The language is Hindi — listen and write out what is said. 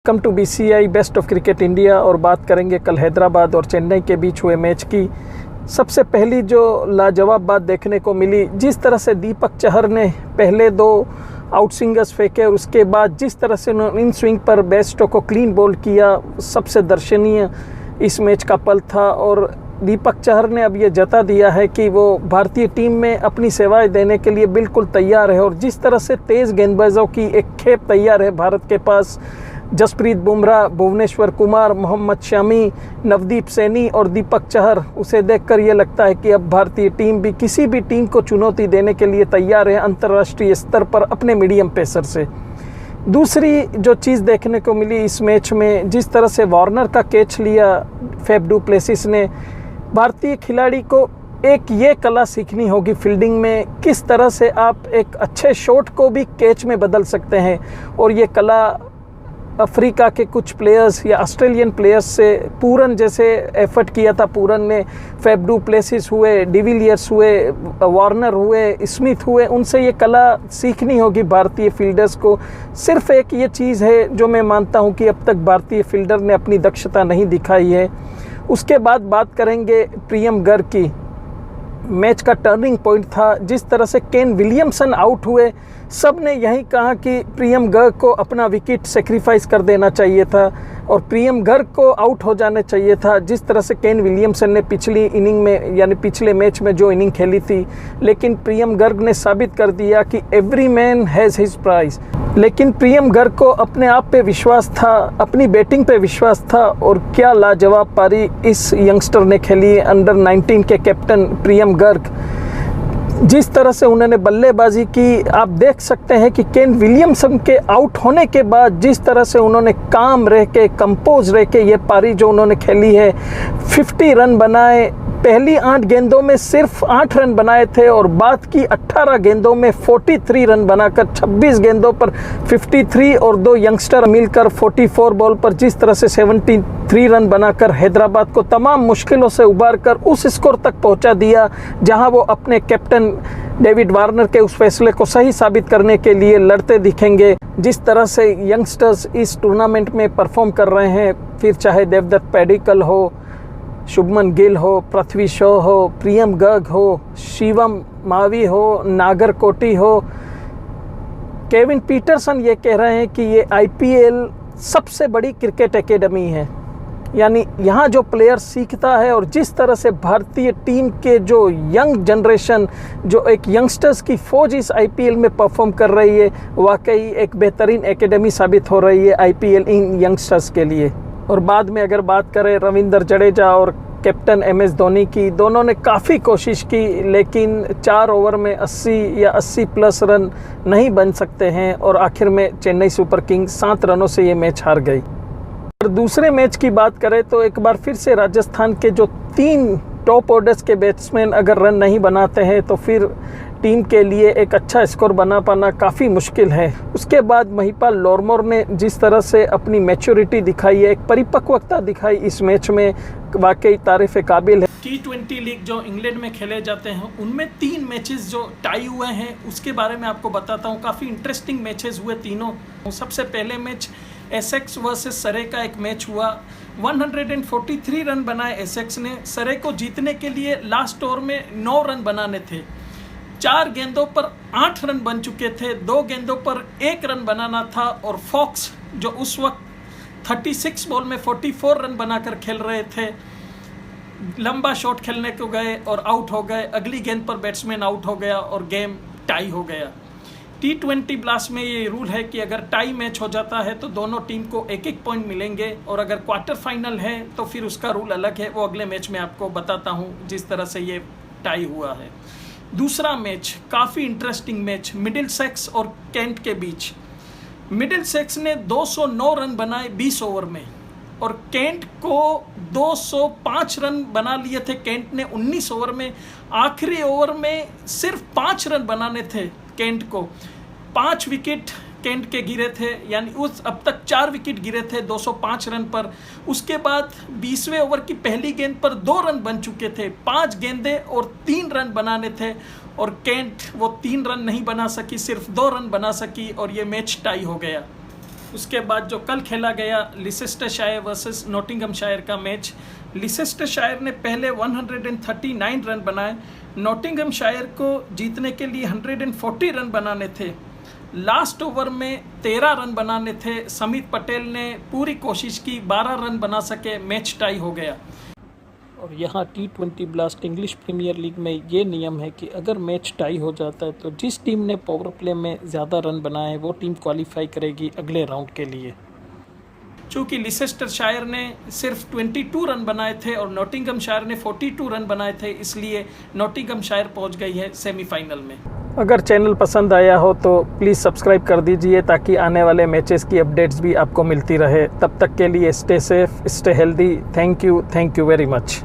Welcome to BCI best of cricket India. और बात करेंगे कल हैदराबाद और चेन्नई के बीच हुए मैच की। सबसे पहली जो लाजवाब बात देखने को मिली, जिस तरह से दीपक चहर ने पहले दो आउट स्विंगर्स फेंके और उसके बाद जिस तरह से उन्होंने इन स्विंग पर बेस्टो को क्लीन बोल्ड किया, सबसे दर्शनीय इस मैच का पल था। और दीपक चहर ने अब ये जता दिया है कि वो भारतीय टीम में अपनी सेवाएं देने के लिए बिल्कुल तैयार है। और जिस तरह से तेज़ गेंदबाजों की एक खेप तैयार है भारत के पास, जसप्रीत बुमराह, भुवनेश्वर कुमार, मोहम्मद शमी, नवदीप सैनी और दीपक चहर, उसे देखकर ये लगता है कि अब भारतीय टीम भी किसी भी टीम को चुनौती देने के लिए तैयार है अंतर्राष्ट्रीय स्तर पर अपने मीडियम पेसर से। दूसरी जो चीज़ देखने को मिली इस मैच में, जिस तरह से वार्नर का कैच लिया फैफ डू प्लेसिस ने, भारतीय खिलाड़ी को एक ये कला सीखनी होगी फील्डिंग में, किस तरह से आप एक अच्छे शॉट को भी कैच में बदल सकते हैं। और ये कला अफ्रीका के कुछ प्लेयर्स या ऑस्ट्रेलियन प्लेयर्स से पूरन जैसे एफर्ट किया था, पूरन ने, फैफ डू प्लेसिस हुए, डिविलियर्स हुए, वार्नर हुए, स्मिथ हुए, उनसे ये कला सीखनी होगी भारतीय फील्डर्स को। सिर्फ एक ये चीज़ है जो मैं मानता हूँ कि अब तक भारतीय फील्डर ने अपनी दक्षता नहीं दिखाई है। उसके बाद बात करेंगे प्रियम गर्ग की। मैच का टर्निंग पॉइंट था जिस तरह से केन विलियमसन आउट हुए, सब ने यही कहा कि प्रियम गर्ग को अपना विकेट सेक्रीफाइस कर देना चाहिए था और प्रियम गर्ग को आउट हो जाना चाहिए था। जिस तरह से केन विलियमसन ने पिछली इनिंग में यानी पिछले मैच में जो इनिंग खेली थी, लेकिन प्रियम गर्ग ने साबित कर दिया कि every man has his price. लेकिन प्रियम गर्ग को अपने आप पे विश्वास था, अपनी बैटिंग पे विश्वास था और क्या लाजवाब पारी इस यंगस्टर ने खेली। अंडर 19 के कैप्टन प्रियम गर्ग, जिस तरह से उन्होंने बल्लेबाजी की, आप देख सकते हैं कि केन विलियमसन के आउट होने के बाद जिस तरह से उन्होंने काम रह के, कंपोज रह के ये पारी जो उन्होंने खेली है, 50 रन बनाए। पहली 8 गेंदों में सिर्फ 8 रन बनाए थे और बाद की 18 गेंदों में 43 रन बनाकर 26 गेंदों पर 53 और दो यंगस्टर मिलकर 44 बॉल पर जिस तरह से 73 रन बनाकर हैदराबाद को तमाम मुश्किलों से उबार कर उस स्कोर तक पहुंचा दिया जहां वो अपने कैप्टन डेविड वार्नर के उस फैसले को सही साबित करने के लिए लड़ते दिखेंगे। जिस तरह से यंगस्टर्स इस टूर्नामेंट में परफॉर्म कर रहे हैं, फिर चाहे देवदत्त पैडिकल हो, शुभमन गिल हो, पृथ्वी शॉ हो, प्रियम गर्ग हो, शिवम मावी हो, नागरकोटी हो, केविन पीटरसन ये कह रहे हैं कि ये आईपीएल सबसे बड़ी क्रिकेट एकेडमी है। यानी यहाँ जो प्लेयर सीखता है और जिस तरह से भारतीय टीम के जो यंग जनरेशन, जो एक यंगस्टर्स की फौज इस आईपीएल में परफॉर्म कर रही है, वाकई एक बेहतरीन एकेडमी साबित हो रही है आईपीएल इन यंगस्टर्स के लिए। और बाद में अगर बात करें रविंद्र जडेजा और कैप्टन MS धोनी की, दोनों ने काफ़ी कोशिश की लेकिन 4 ओवर में 80 या 80 प्लस रन नहीं बन सकते हैं और आखिर में चेन्नई सुपर किंग्स 7 रनों से ये मैच हार गई। और दूसरे मैच की बात करें तो एक बार फिर से राजस्थान के जो 3 टॉप ऑर्डर्स के बैट्समैन अगर रन नहीं बनाते हैं तो फिर टीम के लिए एक अच्छा स्कोर बना पाना काफ़ी मुश्किल है। उसके बाद महिपाल लॉर्मोर ने जिस तरह से अपनी मैच्योरिटी दिखाई है, एक परिपक्वता दिखाई इस मैच में, वाकई तारीफ़ काबिल है। T20 लीग जो इंग्लैंड में खेले जाते हैं उनमें 3 मैचेस जो टाई हुए हैं उसके बारे में आपको बताता हूँ। काफ़ी इंटरेस्टिंग मैचेस हुए तीनों। सबसे पहले मैच एसेक्स वर्सेस सरे का एक मैच हुआ। 143 रन बनाए एसेक्स ने। सरे को जीतने के लिए लास्ट ओवर में 9 रन बनाने थे। 4 गेंदों पर 8 रन बन चुके थे, 2 गेंदों पर 1 रन बनाना था और फॉक्स जो उस वक्त 36 बॉल में 44 रन बनाकर खेल रहे थे, लंबा शॉट खेलने को गए और आउट हो गए। अगली गेंद पर बैट्समैन आउट हो गया और गेम टाई हो गया। T20 ब्लास्ट में ये रूल है कि अगर टाई मैच हो जाता है तो दोनों टीम को 1-1 पॉइंट मिलेंगे और अगर क्वार्टर फाइनल है तो फिर उसका रूल अलग है, वो अगले मैच में आपको बताता हूँ जिस तरह से ये टाई हुआ है। दूसरा मैच काफ़ी इंटरेस्टिंग मैच, मिडिलसेक्स और केंट के बीच। मिडिलसेक्स ने 209 रन बनाए 20 ओवर में और केंट को 205 रन बना लिए थे केंट ने 19 ओवर में। आखिरी ओवर में सिर्फ 5 रन बनाने थे केंट को। 5 विकेट केंट के गिरे थे, यानी उस अब तक 4 विकेट गिरे थे 205 रन पर। उसके बाद 20वें ओवर की पहली गेंद पर 2 रन बन चुके थे। 5 गेंदें और 3 रन बनाने थे और केंट वो 3 रन नहीं बना सकी, सिर्फ 2 रन बना सकी और ये मैच टाई हो गया। उसके बाद जो कल खेला गया लिसेस्टरशायर वर्सेस नॉटिंघमशायर का मैच, लिसेस्टरशायर ने पहले 139 रन बनाए। नॉटिंघमशायर को जीतने के लिए 140 रन बनाने थे। लास्ट ओवर में 13 रन बनाने थे। समित पटेल ने पूरी कोशिश की, 12 रन बना सके, मैच टाई हो गया। और यहाँ T20 blast English premiere league में ये नियम है कि अगर मैच टाई हो जाता है तो जिस टीम ने पावर प्ले में ज़्यादा रन बनाए वो टीम क्वालिफाई करेगी अगले राउंड के लिए। चूँकि लिसेस्टरशायर ने सिर्फ 22 रन बनाए थे और नॉटिंघमशायर ने 42 रन बनाए थे, इसलिए नॉटिंघमशायर पहुंच गई है सेमीफाइनल में। अगर चैनल पसंद आया हो तो प्लीज़ सब्सक्राइब कर दीजिए ताकि आने वाले मैचेस की अपडेट्स भी आपको मिलती रहे। तब तक के लिए stay safe, stay healthy. Thank you very much.